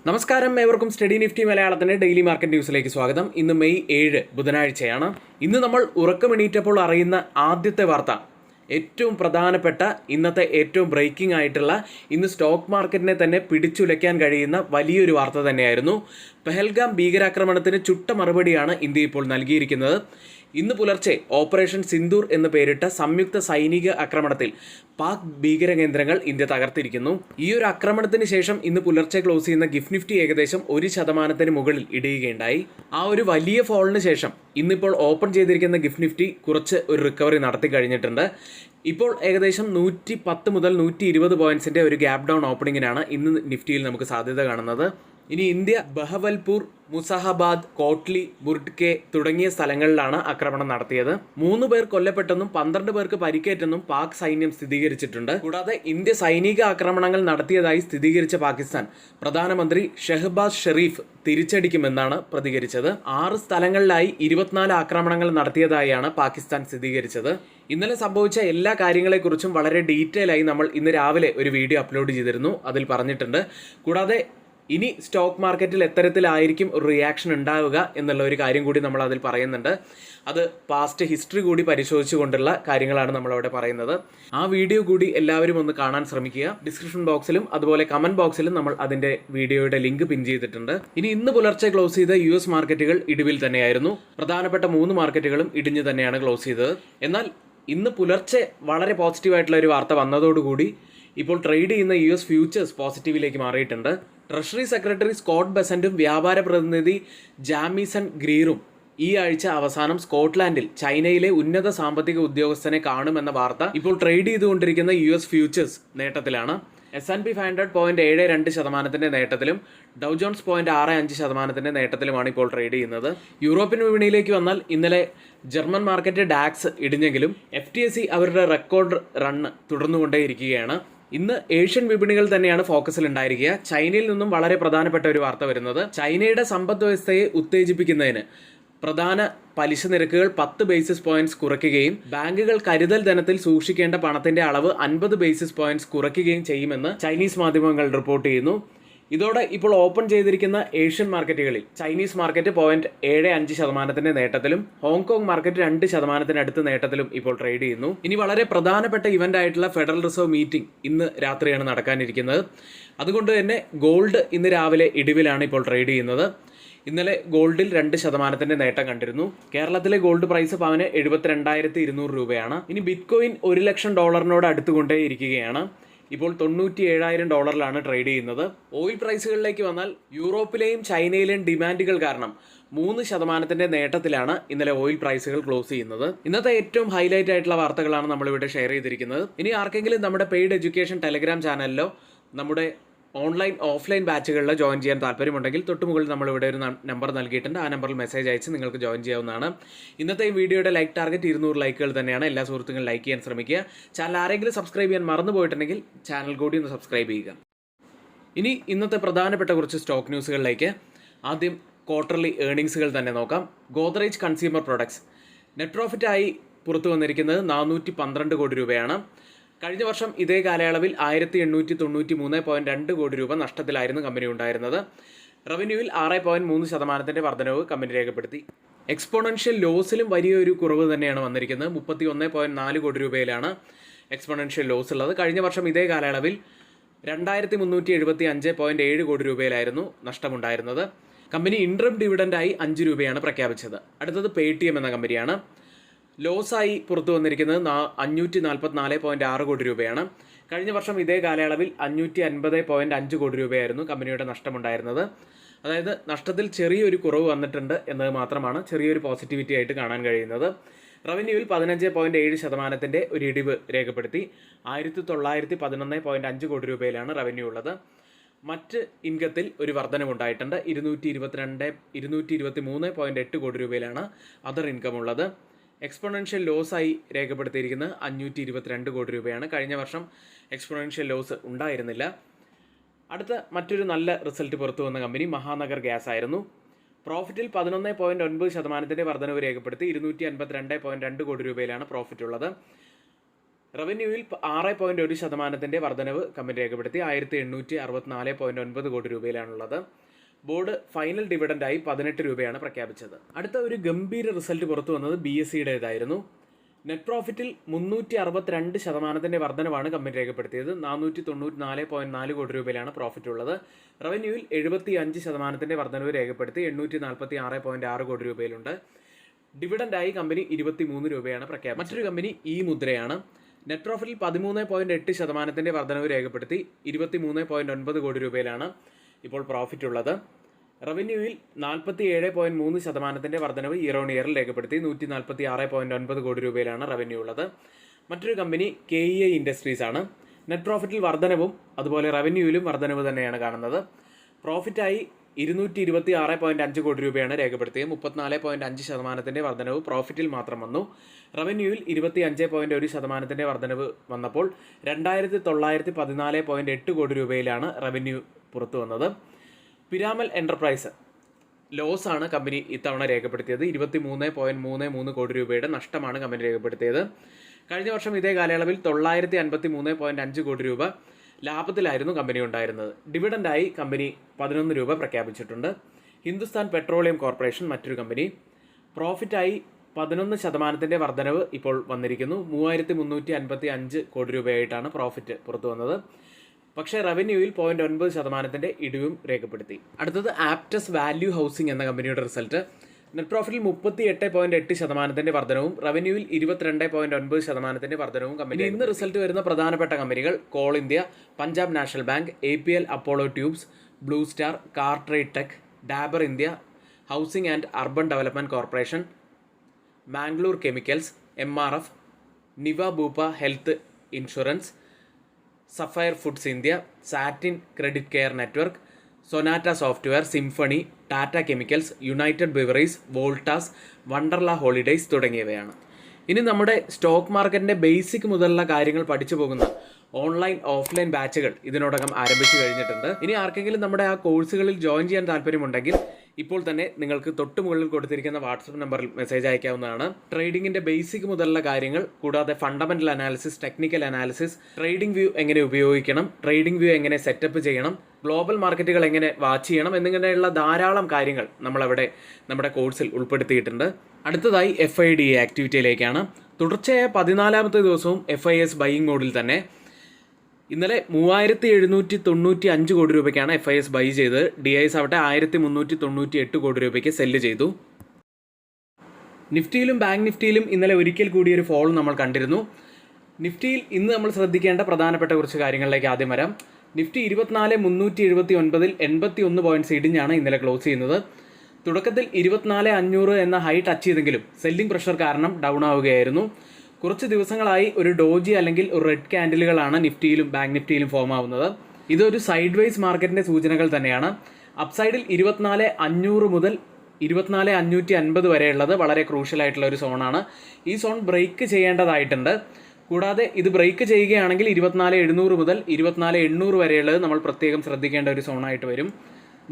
നമസ്കാരം, ഏവർക്കും study Nifty മലയാളത്തിന്റെ ഡെയിലി മാർക്കറ്റ് ന്യൂസിലേക്ക് സ്വാഗതം. ഇന്ന് മെയ് 7 ബുധനാഴ്ചയാണ്. ഇന്ന് നമ്മൾ ഉറക്കമെണീറ്റപ്പോൾ അറിയുന്ന ആദ്യത്തെ വാർത്ത, ഏറ്റവും പ്രധാനപ്പെട്ട ഇന്നത്തെ ഏറ്റവും ബ്രേക്കിംഗ് ആയിട്ടുള്ള, ഇന്ന് സ്റ്റോക്ക് മാർക്കറ്റിനെ തന്നെ പിടിച്ചുലയ്ക്കാൻ കഴിയുന്ന വലിയൊരു വാർത്ത തന്നെയായിരുന്നു. പെഹൽഗാം ഭീകരാക്രമണത്തിന് ചുട്ട മറുപടിയാണ് ഇന്ത്യ ഇപ്പോൾ നൽകിയിരിക്കുന്നത്. ഇന്ന് പുലർച്ചെ ഓപ്പറേഷൻ സിന്ദൂർ എന്ന് പേരിട്ട സംയുക്ത സൈനിക ആക്രമണത്തിൽ പാക് ഭീകര കേന്ദ്രങ്ങൾ ഇന്ത്യ തകർത്തിരിക്കുന്നു. ഈ ഒരു ആക്രമണത്തിന് ശേഷം ഇന്ന് പുലർച്ചെ ക്ലോസ് ചെയ്യുന്ന ഗിഫ്റ്റ് നിഫ്റ്റി ഏകദേശം 1% മുകളിൽ ഇടിയുകയുണ്ടായി. ആ ഒരു വലിയ ഫോളിന് ശേഷം ഇന്നിപ്പോൾ ഓപ്പൺ ചെയ്തിരിക്കുന്ന ഗിഫ്റ്റ് നിഫ്റ്റി കുറച്ച് ഒരു റിക്കവറി നടത്തി കഴിഞ്ഞിട്ടുണ്ട്. ഇപ്പോൾ ഏകദേശം 110 മുതൽ 120 പോയിന്റ്സിന്റെ ഒരു ഗ്യാപ് ഡൗൺ ഓപ്പണിങ്ങിനാണ് ഇന്ന് നിഫ്റ്റിയിൽ നമുക്ക് സാധ്യത കാണുന്നത്. ഇനി ഇന്ത്യ ബഹവൽപൂർ, മുസാഹബാദ്, കോട്ട്ലി, ബുർഡ്കെ തുടങ്ങിയ സ്ഥലങ്ങളിലാണ് ആക്രമണം നടത്തിയത്. 3 പേർ കൊല്ലപ്പെട്ടെന്നും 12 പേർക്ക് പരിക്കേറ്റെന്നും പാക് സൈന്യം സ്ഥിരീകരിച്ചിട്ടുണ്ട്. കൂടാതെ ഇന്ത്യ സൈനിക ആക്രമണങ്ങൾ നടത്തിയതായി സ്ഥിരീകരിച്ച പാകിസ്ഥാൻ പ്രധാനമന്ത്രി ഷെഹ്ബാസ് ഷെരീഫ് തിരിച്ചടിക്കുമെന്നാണ് പ്രതികരിച്ചത്. 6 സ്ഥലങ്ങളിലായി 24 ആക്രമണങ്ങൾ നടത്തിയതായാണ് പാകിസ്ഥാൻ സ്ഥിരീകരിച്ചത്. ഇന്നലെ സംഭവിച്ച എല്ലാ കാര്യങ്ങളെക്കുറിച്ചും വളരെ ഡീറ്റെയിൽ ആയി നമ്മൾ ഇന്ന് രാവിലെ ഒരു വീഡിയോ അപ്ലോഡ് ചെയ്തിരുന്നു. അതിൽ പറഞ്ഞിട്ടുണ്ട്. കൂടാതെ ഇനി സ്റ്റോക്ക് മാർക്കറ്റിൽ എത്തരത്തിലായിരിക്കും ഒരു റിയാക്ഷൻ ഉണ്ടാവുക എന്നുള്ള ഒരു കാര്യം കൂടി നമ്മൾ അതിൽ പറയുന്നുണ്ട്. അത് പാസ്റ്റ് ഹിസ്റ്ററി കൂടി പരിശോധിച്ചുകൊണ്ടുള്ള കാര്യങ്ങളാണ് നമ്മളവിടെ പറയുന്നത്. ആ വീഡിയോ കൂടി എല്ലാവരും ഒന്ന് കാണാൻ ശ്രമിക്കുക. ഡിസ്ക്രിപ്ഷൻ ബോക്സിലും അതുപോലെ കമന്റ് ബോക്സിലും നമ്മൾ അതിന്റെ വീഡിയോയുടെ ലിങ്ക് പിൻ ചെയ്തിട്ടുണ്ട്. ഇനി ഇന്ന് പുലർച്ചെ ക്ലോസ് ചെയ്ത US മാർക്കറ്റുകൾ ഇടിവിൽ തന്നെയായിരുന്നു. പ്രധാനപ്പെട്ട 3 മാർക്കറ്റുകളും ഇടിഞ്ഞു തന്നെയാണ് ക്ലോസ് ചെയ്തത്. എന്നാൽ ഇന്ന് പുലർച്ചെ വളരെ പോസിറ്റീവായിട്ടുള്ള ഒരു വാർത്ത വന്നതോടുകൂടി ഇപ്പോൾ ട്രേഡ് ചെയ്യുന്ന US ഫ്യൂച്ചേഴ്സ് പോസിറ്റീവിലേക്ക് മാറിയിട്ടുണ്ട്. ട്രഷറി സെക്രട്ടറി സ്കോട്ട് ബെസന്റും വ്യാപാര പ്രതിനിധി ജാമിസൺ ഗ്രീറും ഈ ആഴ്ച അവസാനം സ്കോട്ട്ലാൻഡിൽ ചൈനയിലെ ഉന്നത സാമ്പത്തിക ഉദ്യോഗസ്ഥനെ കാണുമെന്ന വാർത്ത ഇപ്പോൾ ട്രേഡ് ചെയ്തുകൊണ്ടിരിക്കുന്ന US ഫ്യൂച്ചേഴ്സ് നേട്ടത്തിലാണ്. S&P 500 0.72% നേട്ടത്തിലും ഡൗ ജോൺസ് 0.65% നേട്ടത്തിലുമാണ് ഇപ്പോൾ ട്രേഡ് ചെയ്യുന്നത്. യൂറോപ്യൻ വിപണിയിലേക്ക് വന്നാൽ ഇന്നലെ ജർമ്മൻ മാർക്കറ്റ് ഡാക്സ് ഇടിഞ്ഞെങ്കിലും FTSE അവരുടെ റെക്കോർഡ് റണ്ണ് തുടർന്നുകൊണ്ടേയിരിക്കുകയാണ്. ഇന്ന് ഏഷ്യൻ വിപണികൾ തന്നെയാണ് ഫോക്കസിൽ ഉണ്ടായിരിക്കുക. ചൈനയിൽ നിന്നും വളരെ പ്രധാനപ്പെട്ട ഒരു വാർത്ത വരുന്നത്, ചൈനയുടെ സമ്പദ് വ്യവസ്ഥയെ ഉത്തേജിപ്പിക്കുന്നതിന് പ്രധാന പലിശ നിരക്കുകൾ 10 ബേസിസ് പോയിന്റ്സ് കുറയ്ക്കുകയും ബാങ്കുകൾ കരുതൽ ധനത്തിൽ സൂക്ഷിക്കേണ്ട പണത്തിന്റെ അളവ് 50 ബേസിസ് പോയിന്റ്സ് കുറയ്ക്കുകയും ചെയ്യുമെന്ന് ചൈനീസ് മാധ്യമങ്ങൾ റിപ്പോർട്ട് ചെയ്യുന്നു. ഇതോടെ ഇപ്പോൾ ഓപ്പൺ ചെയ്തിരിക്കുന്ന ഏഷ്യൻ മാർക്കറ്റുകളിൽ ചൈനീസ് മാർക്കറ്റ് 0.75% നേട്ടത്തിലും ഹോങ്കോങ് മാർക്കറ്റ് 2% അടുത്ത് നേട്ടത്തിലും ഇപ്പോൾ ട്രേഡ് ചെയ്യുന്നു. ഇനി വളരെ പ്രധാനപ്പെട്ട ഇവന്റ് ആയിട്ടുള്ള ഫെഡറൽ റിസർവ് മീറ്റിംഗ് ഇന്ന് രാത്രിയാണ് നടക്കാനിരിക്കുന്നത്. അതുകൊണ്ട് തന്നെ ഗോൾഡ് ഇന്ന് രാവിലെ ഇടിവിലാണ് ഇപ്പോൾ ട്രേഡ് ചെയ്യുന്നത്. ഇന്നലെ ഗോൾഡിൽ 2% നേട്ടം കണ്ടിരുന്നു. കേരളത്തിലെ ഗോൾഡ് പ്രൈസ് പവന് 72,200 രൂപയാണ്. ഇനി ബിറ്റ്കോയിൻ $1,00,000 അടുത്തുകൊണ്ടേ ഇരിക്കുകയാണ്. ഇപ്പോൾ $97,000 ട്രേഡ് ചെയ്യുന്നത്. ഓയിൽ പ്രൈസുകളിലേക്ക് വന്നാൽ യൂറോപ്പിലെയും ചൈനയിലെയും ഡിമാൻഡുകൾ കാരണം 3% നേട്ടത്തിലാണ് ഇന്നലെ ഓയിൽ പ്രൈസുകൾ ക്ലോസ് ചെയ്യുന്നത്. ഇന്നത്തെ ഏറ്റവും ഹൈലൈറ്റ് ആയിട്ടുള്ള വാർത്തകളാണ് നമ്മളിവിടെ ഷെയർ ചെയ്തിരിക്കുന്നത്. ഇനി ആർക്കെങ്കിലും നമ്മുടെ പെയ്ഡ് എഡ്യൂക്കേഷൻ ടെലഗ്രാം ചാനലിലോ നമ്മുടെ ഓൺലൈൻ ഓഫ്ലൈൻ ബാച്ചുകളിൽ ജോയിൻ ചെയ്യാൻ താല്പര്യമുണ്ടെങ്കിൽ തൊട്ടുമുകളിൽ നമ്മളിവിടെ ഒരു നമ്പർ നൽകിയിട്ടുണ്ട്. ആ നമ്പറിൽ മെസ്സേജ് അയച്ച് നിങ്ങൾക്ക് ജോയിൻ ചെയ്യാവുന്നതാണ്. ഇന്നത്തെ ഈ വീഡിയോയുടെ ലൈക്ക് ടാർഗറ്റ് 200 ലൈക്കുകൾ തന്നെയാണ്. എല്ലാ സുഹൃത്തുക്കളും ലൈക്ക് ചെയ്യാൻ ശ്രമിക്കുക. ചാനൽ ആരെങ്കിലും സബ്സ്ക്രൈബ് ചെയ്യാൻ മറന്നു പോയിട്ടുണ്ടെങ്കിൽ ചാനൽ കൂടി ഒന്ന് സബ്സ്ക്രൈബ് ചെയ്യുക. ഇനി ഇന്നത്തെ പ്രധാനപ്പെട്ട കുറച്ച് സ്റ്റോക്ക് ന്യൂസുകളിലേക്ക്. ആദ്യം ക്വാർട്ടർലി ഏർണിംഗ്സുകൾ തന്നെ നോക്കാം. ഗോദ്രേജ് കൺസ്യൂമർ പ്രൊഡക്ട്സ് നെറ്റ് പ്രോഫിറ്റായി പുറത്തു വന്നിരിക്കുന്നത് 412 കോടി രൂപയാണ്. കഴിഞ്ഞ വർഷം ഇതേ കാലയളവിൽ 1,893.2 കോടി രൂപ നഷ്ടത്തിലായിരുന്നു കമ്പനി ഉണ്ടായിരുന്നത്. റവന്യൂവിൽ 6.3% വർധനവ് കമ്പനി രേഖപ്പെടുത്തി. എക്സ്പോണൻഷ്യൽ ലോസിലും വലിയൊരു കുറവ് തന്നെയാണ് വന്നിരിക്കുന്നത്. 31.4 കോടി രൂപയിലാണ് എക്സ്പോണൻഷ്യൽ ലോസ് ഉള്ളത്. കഴിഞ്ഞ വർഷം ഇതേ കാലയളവിൽ 2,375.7 കോടി രൂപയിലായിരുന്നു നഷ്ടമുണ്ടായിരുന്നത്. കമ്പനി ഇൻട്രം ഡിവിഡൻഡായി 5 രൂപയാണ് പ്രഖ്യാപിച്ചത്. അടുത്തത് പേടിഎം എന്ന കമ്പനിയാണ്. ലോസായി പുറത്തു വന്നിരിക്കുന്നത് 544.6 കോടി രൂപയാണ്. കഴിഞ്ഞ വർഷം ഇതേ കാലയളവിൽ 550.5 കോടി രൂപയായിരുന്നു കമ്പനിയുടെ നഷ്ടമുണ്ടായിരുന്നത്. അതായത് നഷ്ടത്തിൽ ചെറിയൊരു കുറവ് വന്നിട്ടുണ്ട് എന്നത് മാത്രമാണ് ചെറിയൊരു പോസിറ്റിവിറ്റി ആയിട്ട് കാണാൻ കഴിയുന്നത്. റവന്യൂവിൽ 15.7% ഒരു ഇടിവ് രേഖപ്പെടുത്തി. 1,911.5 കോടി രൂപയിലാണ് റവന്യൂ ഉള്ളത്. മറ്റ് ഇൻകത്തിൽ ഒരു വർധനവുണ്ടായിട്ടുണ്ട്. 223.8 കോടി രൂപയിലാണ് അതർ ഇൻകം ഉള്ളത്. എക്സ്പോണൻഷ്യൽ ലോസായി രേഖപ്പെടുത്തിയിരിക്കുന്നത് 522 കോടി രൂപയാണ്. കഴിഞ്ഞ വർഷം എക്സ്പോണൻഷ്യൽ ലോസ് ഉണ്ടായിരുന്നില്ല. അടുത്ത മറ്റൊരു നല്ല റിസൾട്ട് പുറത്തു വന്ന കമ്പനി മഹാനഗർ ഗ്യാസ് ആയിരുന്നു. പ്രോഫിറ്റിൽ 11.9% വർധനവ് രേഖപ്പെടുത്തി. 252.2 കോടി രൂപയിലാണ് പ്രോഫിറ്റ് ഉള്ളത്. റവന്യൂവിൽ 6.1% വർധനവ് കമ്പനി രേഖപ്പെടുത്തി 1864.9 കോടി രൂപയിലാണുള്ളത്. ബോർഡ് ഫൈനൽ ഡിവിഡൻഡായി 18 രൂപയാണ് പ്രഖ്യാപിച്ചത്. അടുത്ത ഒരു ഗംഭീര റിസൾട്ട് പുറത്തു വന്നത് BSEയുടേതായിരുന്നു. നെറ്റ് പ്രോഫിറ്റിൽ 362% വർധനവാണ് കമ്പനി രേഖപ്പെടുത്തിയത്. 494.4 കോടി രൂപയിലാണ് പ്രോഫിറ്റ് ഉള്ളത്. റവന്യൂവിൽ 75% വർധനവ് രേഖപ്പെടുത്തി 846.6 കോടി രൂപയിലുണ്ട്. ഡിവിഡൻഡായി കമ്പനി 23 രൂപയാണ് പ്രഖ്യാപിച്ചത്. മറ്റൊരു കമ്പനി ഈ മുദ്രയാണ്. നെറ്റ് പ്രോഫിറ്റിൽ 13.8% വർധനവ് രേഖപ്പെടുത്തി 23.9 കോടി രൂപയിലാണ് ഇപ്പോൾ പ്രോഫിറ്റ് ഉള്ളത്. റവന്യൂവിൽ 47.3% വർധനവ് ഇയർ ഓൺ ഇയറിൽ രേഖപ്പെടുത്തി 146.9 കോടി രൂപയിലാണ് റവന്യൂ ഉള്ളത്. മറ്റൊരു കമ്പനി KEI ഇൻഡസ്ട്രീസ് ആണ്. നെറ്റ് പ്രോഫിറ്റിൽ വർധനവും അതുപോലെ റവന്യൂവിലും വർധനവ് തന്നെയാണ് കാണുന്നത്. പ്രോഫിറ്റായി 226.5 കോടി രൂപയാണ് രേഖപ്പെടുത്തിയത്. 34.5% വർധനവ് പ്രോഫിറ്റിൽ മാത്രം വന്നു. റവന്യൂവിൽ 25.1% വർധനവ് വന്നപ്പോൾ 2914.8 കോടി രൂപയിലാണ് റവന്യൂ പുറത്തു വന്നത്. പിരാമൽ എൻ്റർപ്രൈസ് ലോസ് ആണ് കമ്പനി ഇത്തവണ രേഖപ്പെടുത്തിയത്. 23.33 കോടി രൂപയുടെ നഷ്ടമാണ് കമ്പനി രേഖപ്പെടുത്തിയത്. കഴിഞ്ഞ വർഷം ഇതേ കാലയളവിൽ 953.5 കോടി രൂപ ലാഭത്തിലായിരുന്നു കമ്പനി ഉണ്ടായിരുന്നത്. ഡിവിഡൻഡായി കമ്പനി 11 രൂപ പ്രഖ്യാപിച്ചിട്ടുണ്ട്. ഹിന്ദുസ്ഥാൻ പെട്രോളിയം കോർപ്പറേഷൻ മറ്റൊരു കമ്പനി. പ്രോഫിറ്റായി 11% വർധനവ് ഇപ്പോൾ വന്നിരിക്കുന്നു. 3355 കോടി രൂപയായിട്ടാണ് പ്രോഫിറ്റ് പുറത്തു വന്നത്. പക്ഷേ റവന്യൂവിൽ 0.9% ഇടിവും രേഖപ്പെടുത്തി. അടുത്തത് ആപ്റ്റസ് വാല്യൂ ഹൗസിംഗ് എന്ന കമ്പനിയുടെ റിസൾട്ട്. നെറ്റ് പ്രോഫിറ്റിൽ 38.8% വർധനവും റവന്യൂവിൽ 22.9% വർധനവും കമ്പനി. ഇന്ന് റിസൾട്ട് വരുന്ന പ്രധാനപ്പെട്ട കമ്പനികൾ Coal India, Punjab National Bank, APL Apollo Tubes, Blue Star, Car Trade Tech, Dabur India, Housing and Urban Development Corporation, Mangalore Chemicals, MRF, Niva Bupa Health Insurance, Sapphire Foods India, Satin Credit Care Network, Sonata Software, Symphony, Tata Chemicals, United Beverage, Voltas, Wonderla Holidays തുടങ്ങിയവയാണ്. ഇനി നമ്മുടെ stock മാർക്കറ്റിൻ്റെ basic മുതലുള്ള കാര്യങ്ങൾ പഠിച്ചു പോകുന്ന online offline ബാച്ചുകൾ ഇതിനോടകം ആരംഭിച്ചു കഴിഞ്ഞിട്ടുണ്ട്. ഇനി ആർക്കെങ്കിലും നമ്മുടെ ആ കോഴ്സുകളിൽ ജോയിൻ ചെയ്യാൻ താല്പര്യമുണ്ടെങ്കിൽ ഇപ്പോൾ തന്നെ നിങ്ങൾക്ക് തൊട്ട് മുകളിൽ കൊടുത്തിരിക്കുന്ന വാട്സപ്പ് നമ്പറിൽ മെസ്സേജ് അയക്കാവുന്നതാണ്. ട്രേഡിങ്ങിൻ്റെ ബേസിക് മുതലുള്ള കാര്യങ്ങൾ കൂടാതെ fundamental analysis, technical analysis, trading view എങ്ങനെ ഉപയോഗിക്കണം, ട്രേഡിംഗ് വ്യൂ എങ്ങനെ സെറ്റപ്പ് ചെയ്യണം, ഗ്ലോബൽ മാർക്കറ്റുകൾ എങ്ങനെ വാച്ച് ചെയ്യണം എന്നിങ്ങനെയുള്ള ധാരാളം കാര്യങ്ങൾ നമ്മളവിടെ നമ്മുടെ കോഴ്സിൽ ഉൾപ്പെടുത്തിയിട്ടുണ്ട്. അടുത്തതായി FIDA ആക്ടിവിറ്റിയിലേക്കാണ്. തുടർച്ചയായ 14ാമത്തെ ദിവസവും FIS ബൈയിങ് മോഡിൽ തന്നെ. ഇന്നലെ 3795 കോടി രൂപയ്ക്കാണ് FIS ബൈ ചെയ്തത്. DIS ആവട്ടെ 1398 കോടി രൂപയ്ക്ക് സെല്ല് ചെയ്തു. നിഫ്റ്റിയിലും ബാങ്ക് നിഫ്റ്റിയിലും ഇന്നലെ ഒരിക്കൽ കൂടി ഒരു ഫോൾ നമ്മൾ കണ്ടിരുന്നു. നിഫ്റ്റിയിൽ ഇന്ന് നമ്മൾ ശ്രദ്ധിക്കേണ്ട പ്രധാനപ്പെട്ട കുറച്ച് കാര്യങ്ങളിലേക്ക് ആദ്യം വരാം. നിഫ്റ്റി 24,379 81 പോയിന്റ്സ് ഇടിഞ്ഞാണ് ഇന്നലെ ക്ലോസ് ചെയ്യുന്നത്. തുടക്കത്തിൽ 24,500 എന്ന ഹൈ ടച്ച് ചെയ്തെങ്കിലും സെല്ലിംഗ് പ്രഷർ കാരണം ഡൗൺ ആവുകയായിരുന്നു. കുറച്ച് ദിവസങ്ങളായി ഒരു ഡോജി അല്ലെങ്കിൽ ഒരു റെഡ് ക്യാൻഡിലുകളാണ് നിഫ്റ്റിയിലും ബാങ്ക് നിഫ്റ്റിയിലും ഫോം ആവുന്നത്. ഇതൊരു സൈഡ് വൈസ് മാർക്കറ്റിന്റെ സൂചനകൾ തന്നെയാണ്. അപ്സൈഡിൽ 24,500 മുതൽ 24,550 വരെയുള്ളത് വളരെ ക്രൂഷ്യൽ ആയിട്ടുള്ള ഒരു സോണാണ്. ഈ സോൺ ബ്രേക്ക് ചെയ്യേണ്ടതായിട്ടുണ്ട്. കൂടാതെ ഇത് ബ്രേക്ക് ചെയ്യുകയാണെങ്കിൽ 24,700 മുതൽ 24,800 വരെയുള്ളത് നമ്മൾ പ്രത്യേകം ശ്രദ്ധിക്കേണ്ട ഒരു സോണായിട്ട് വരും.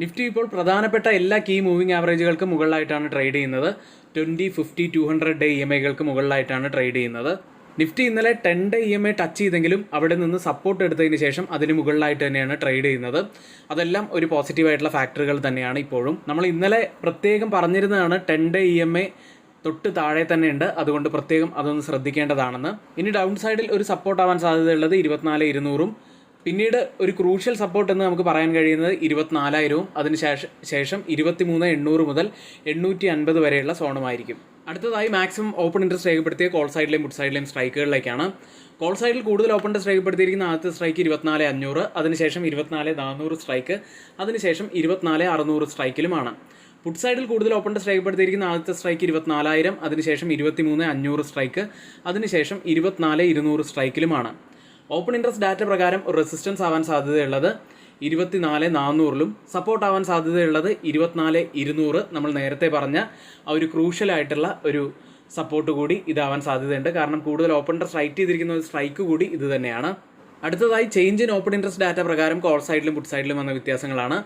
നിഫ്റ്റി ഇപ്പോൾ പ്രധാനപ്പെട്ട എല്ലാ കീ മൂവിംഗ് ആവറേജുകൾക്ക് മുകളിലായിട്ടാണ് ട്രേഡ് ചെയ്യുന്നത്. 20, 50, 200 ഡേ EMIകൾക്ക് മുകളിലായിട്ടാണ് ട്രേഡ് ചെയ്യുന്നത്. നിഫ്റ്റി ഇന്നലെ 10 ഡേ EMI ടച്ച് ചെയ്തെങ്കിലും അവിടെ നിന്ന് സപ്പോർട്ട് എടുത്തതിന് ശേഷം അതിന് മുകളിലായിട്ട് തന്നെയാണ് ട്രേഡ് ചെയ്യുന്നത്. അതെല്ലാം ഒരു പോസിറ്റീവായിട്ടുള്ള ഫാക്ടറുകൾ തന്നെയാണ് ഇപ്പോഴും. നമ്മൾ ഇന്നലെ പ്രത്യേകം പറഞ്ഞിരുന്നതാണ് 10 ഡേ EMI തൊട്ട് താഴെ തന്നെ ഉണ്ട്, അതുകൊണ്ട് പ്രത്യേകം അതൊന്ന് ശ്രദ്ധിക്കേണ്ടതാണെന്ന്. ഇനി ഡൗൺ സൈഡിൽ ഒരു സപ്പോർട്ട് ആവാൻ സാധ്യതയുള്ളത് 24,200-ഉം പിന്നീട് ഒരു ക്രൂഷ്യൽ സപ്പോർട്ട് എന്ന് നമുക്ക് പറയാൻ കഴിയുന്നത് 24,000-ഉം അതിനുശേഷം 23,800 മുതൽ 850 വരെയുള്ള സോണുമായിരിക്കും. അടുത്തതായി മാക്സിമം ഓപ്പൺ ഇൻട്രസ്റ്റ് രേഖപ്പെടുത്തിയ കോൾ സൈഡിലെയും പുട്ട് സൈഡിലെയും സ്ട്രൈക്കുകളിലേക്കാണ്. കോൾ സൈഡിൽ കൂടുതൽ ഓപ്പൺ ഇൻട്രസ്റ്റ് രേഖപ്പെടുത്തിയിരിക്കുന്ന ആദ്യത്തെ സ്ട്രൈക്ക് 24,500, അതിനുശേഷം 24,400 സ്ട്രൈക്ക്, അതിനുശേഷം 24,600 സ്ട്രൈക്കിലുമാണ്. പുട്ട് സൈഡിൽ കൂടുതൽ ഓപ്പൺ ഇൻട്രസ്റ്റ് രേഖപ്പെടുത്തിയിരിക്കുന്ന ആദ്യത്തെ സ്ട്രൈക്ക് 24,000, അതിനുശേഷം 23,500 സ്ട്രൈക്ക്, അതിനുശേഷം 24,200 സ്ട്രൈക്കിലുമാണ്. ഓപ്പൺ ഇൻട്രസ്റ്റ് ഡാറ്റ പ്രകാരം ഒരു റെസിസ്റ്റൻസ് ആവാൻ സാധ്യതയുള്ളത് 24,400-ലും സപ്പോർട്ട് ആവാൻ സാധ്യതയുള്ളത് 24,200. നമ്മൾ നേരത്തെ പറഞ്ഞ ആ ഒരു ക്രൂഷ്യലായിട്ടുള്ള ഒരു സപ്പോർട്ട് കൂടി ഇതാവാൻ സാധ്യതയുണ്ട്. കാരണം കൂടുതൽ ഓപ്പൺ ഇൻട്രസ്റ്റ് റൈറ്റ് ചെയ്തിരിക്കുന്ന ഒരു സ്ട്രൈക്ക് കൂടി ഇത് തന്നെയാണ്. അടുത്തതായി change in open interest data പ്രകാരം കോൾ സൈഡിലും പുട്ട് സൈഡിലും വന്ന വ്യത്യാസങ്ങളാണ്.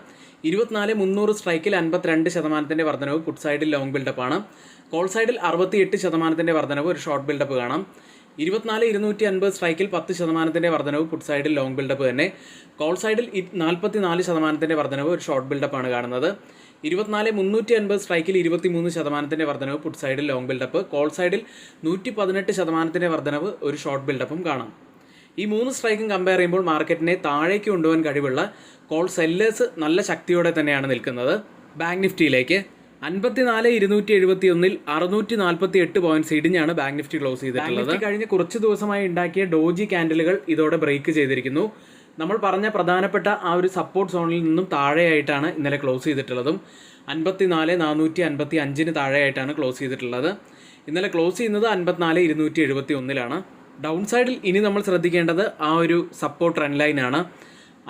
24,300 സ്ട്രൈക്കിൽ 52% വർധനവ് പുട്ട് സൈഡിൽ ലോങ് ബിൽഡപ്പ് ആണ്. കോൾ സൈഡിൽ 68% വർധനവ് ഒരു ഷോർട്ട് ബിൽഡപ്പ് കാണാം. 24,250 സ്ട്രൈക്കിൽ 10% വർധനവ് പുട്ട് സൈഡിൽ ലോങ് ബിൽഡപ്പ് തന്നെ. കോൾ സൈഡിൽ 44% വർധനവ് ഒരു ഷോർട്ട് ബിൽഡപ്പാണ് കാണുന്നത്. 24,350 സ്ട്രൈക്കിൽ 23% വർധനവ് പുട്ട് സൈഡിൽ ലോങ് ബിൽഡപ്പ്. കോൾ സൈഡിൽ 118% വർധനവ് ഒരു ഷോർട്ട് ബിൽഡപ്പും കാണാം. ഈ 3 സ്ട്രൈക്കും കമ്പയർ ചെയ്യുമ്പോൾ മാർക്കറ്റിനെ താഴേക്ക് കൊണ്ടുപോകാൻ കഴിവുള്ള കോൾ സെല്ലേഴ്സ് നല്ല ശക്തിയോടെ തന്നെയാണ് നിൽക്കുന്നത്. ബാങ്ക് നിഫ്റ്റിയിലേക്ക് 54,271 648 പോയിന്റ്സ് ഇടിഞ്ഞാണ് ബാങ്ക് നിഫ്റ്റി ക്ലോസ് ചെയ്തിട്ടുള്ളത്. കഴിഞ്ഞ കുറച്ച് ദിവസമായി ഉണ്ടാക്കിയ ഡോജി ക്യാൻഡലുകൾ ഇതോടെ ബ്രേക്ക് ചെയ്തിരിക്കുന്നു. നമ്മൾ പറഞ്ഞ പ്രധാനപ്പെട്ട ആ ഒരു സപ്പോർട്ട് സോണിൽ നിന്നും താഴെയായിട്ടാണ് ഇന്നലെ ക്ലോസ് ചെയ്തിട്ടുള്ളതും. 54,455 താഴെയായിട്ടാണ് ക്ലോസ് ചെയ്തിട്ടുള്ളത്. ഇന്നലെ ക്ലോസ് ചെയ്യുന്നത് 54,271 ഡൗൺ സൈഡിൽ ഇനി നമ്മൾ ശ്രദ്ധിക്കേണ്ടത് ആ ഒരു സപ്പോർട്ട് ട്രെൻഡ് ലൈനാണ്.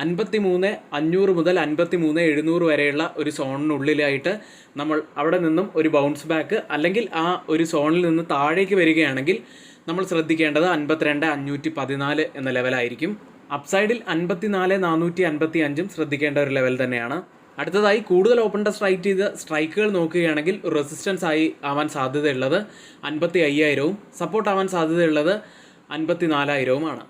53,500 മുതൽ 53,700 വരെയുള്ള ഒരു സോണിനുള്ളിലായിട്ട് നമ്മൾ അവിടെ നിന്നും ഒരു ബൗൺസ് ബാക്ക് അല്ലെങ്കിൽ ആ ഒരു സോണിൽ നിന്ന് താഴേക്ക് വരികയാണെങ്കിൽ നമ്മൾ ശ്രദ്ധിക്കേണ്ടത് 52,514 എന്ന ലെവലായിരിക്കും. അപ്സൈഡിൽ 54,455 ശ്രദ്ധിക്കേണ്ട ഒരു ലെവൽ തന്നെയാണ്. അടുത്തതായി കൂടുതൽ ഓപ്പൺ ടെസ്റ്റ് റൈറ്റ് ചെയ്ത സ്ട്രൈക്കുകൾ നോക്കുകയാണെങ്കിൽ റെസിസ്റ്റൻസ് ആയി ആവാൻ സാധ്യതയുള്ളത് 55,000 സപ്പോർട്ട് ആവാൻ സാധ്യതയുള്ളത് 54,000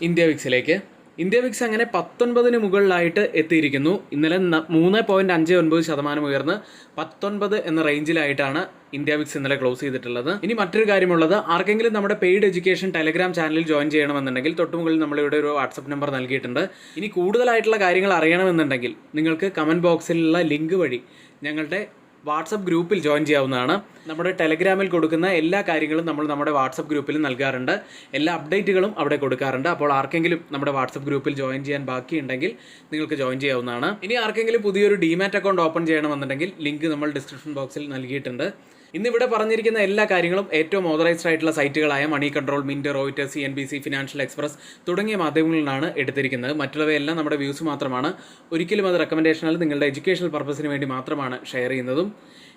ഇന്ത്യ വിക്സിലേക്ക്. ഇന്ത്യ വിക്സ് അങ്ങനെ 19 മുകളിലായിട്ട് എത്തിയിരിക്കുന്നു. ഇന്നലെ 3.59% ഉയർന്ന് 19 എന്ന റേഞ്ചിലായിട്ടാണ് ഇന്ത്യ വിക്സ് ഇന്നലെ ക്ലോസ് ചെയ്തിട്ടുള്ളത്. ഇനി മറ്റൊരു കാര്യമുള്ളത്, ആർക്കെങ്കിലും നമ്മുടെ പെയ്ഡ് എഡ്യൂക്കേഷൻ ടെലഗ്രാം ചാനലിൽ ജോയിൻ ചെയ്യണമെന്നുണ്ടെങ്കിൽ തൊട്ടുമുകളിൽ നമ്മളിവിടെ ഒരു വാട്സപ്പ് നമ്പർ നൽകിയിട്ടുണ്ട്. ഇനി കൂടുതലായിട്ടുള്ള കാര്യങ്ങൾ അറിയണമെന്നുണ്ടെങ്കിൽ നിങ്ങൾക്ക് കമൻറ്റ് ബോക്സിലുള്ള ലിങ്ക് വഴി ഞങ്ങളുടെ വാട്സപ്പ് ഗ്രൂപ്പിൽ ജോയിൻ ചെയ്യാവുന്നതാണ്. നമ്മുടെ ടെലഗ്രാമിൽ കൊടുക്കുന്ന എല്ലാ കാര്യങ്ങളും നമ്മൾ നമ്മുടെ വാട്സപ്പ് ഗ്രൂപ്പിൽ നൽകാറുണ്ട്. എല്ലാ അപ്ഡേറ്റുകളും അവിടെ കൊടുക്കാറുണ്ട്. അപ്പോൾ ആർക്കെങ്കിലും നമ്മുടെ വാട്സപ്പ് ഗ്രൂപ്പിൽ ജോയിൻ ചെയ്യാൻ ബാക്കിയുണ്ടെങ്കിൽ നിങ്ങൾക്ക് ജോയിൻ ചെയ്യാവുന്നതാണ്. ഇനി ആർക്കെങ്കിലും പുതിയൊരു ഡിമാറ്റ് അക്കൗണ്ട് ഓപ്പൺ ചെയ്യണമെന്നുണ്ടെങ്കിൽ ലിങ്ക് നമ്മൾ ഡിസ്ക്രിപ്ഷൻ ബോക്സിൽ നൽകിയിട്ടുണ്ട്. ഇന്നിവിടെ പറഞ്ഞിരിക്കുന്ന എല്ലാ കാര്യങ്ങളും ഏറ്റവും ഓതറൈസ്ഡ് ആയിട്ടുള്ള സൈറ്റുകളായ Money Control, Mint, Reuters, CNBC, Financial Express തുടങ്ങിയ മാധ്യമങ്ങളിൽ നിന്നാണ് എടുത്തിരിക്കുന്നത്. മറ്റുള്ളവയെല്ലാം നമ്മുടെ വ്യൂസ് മാത്രമാണ്. ഒരിക്കലും അത് റെക്കമെൻഡേഷനല്ല, നിങ്ങളുടെ എഡ്യൂക്കേഷണൽ പർപ്പസിന് വേണ്ടി മാത്രമാണ് ഷെയർ ചെയ്യുന്നതും.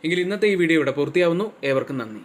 എങ്കിൽ ഇന്നത്തെ ഈ വീഡിയോ ഇവിടെ പൂർത്തിയാവുന്നു. ഏവർക്കും നന്ദി.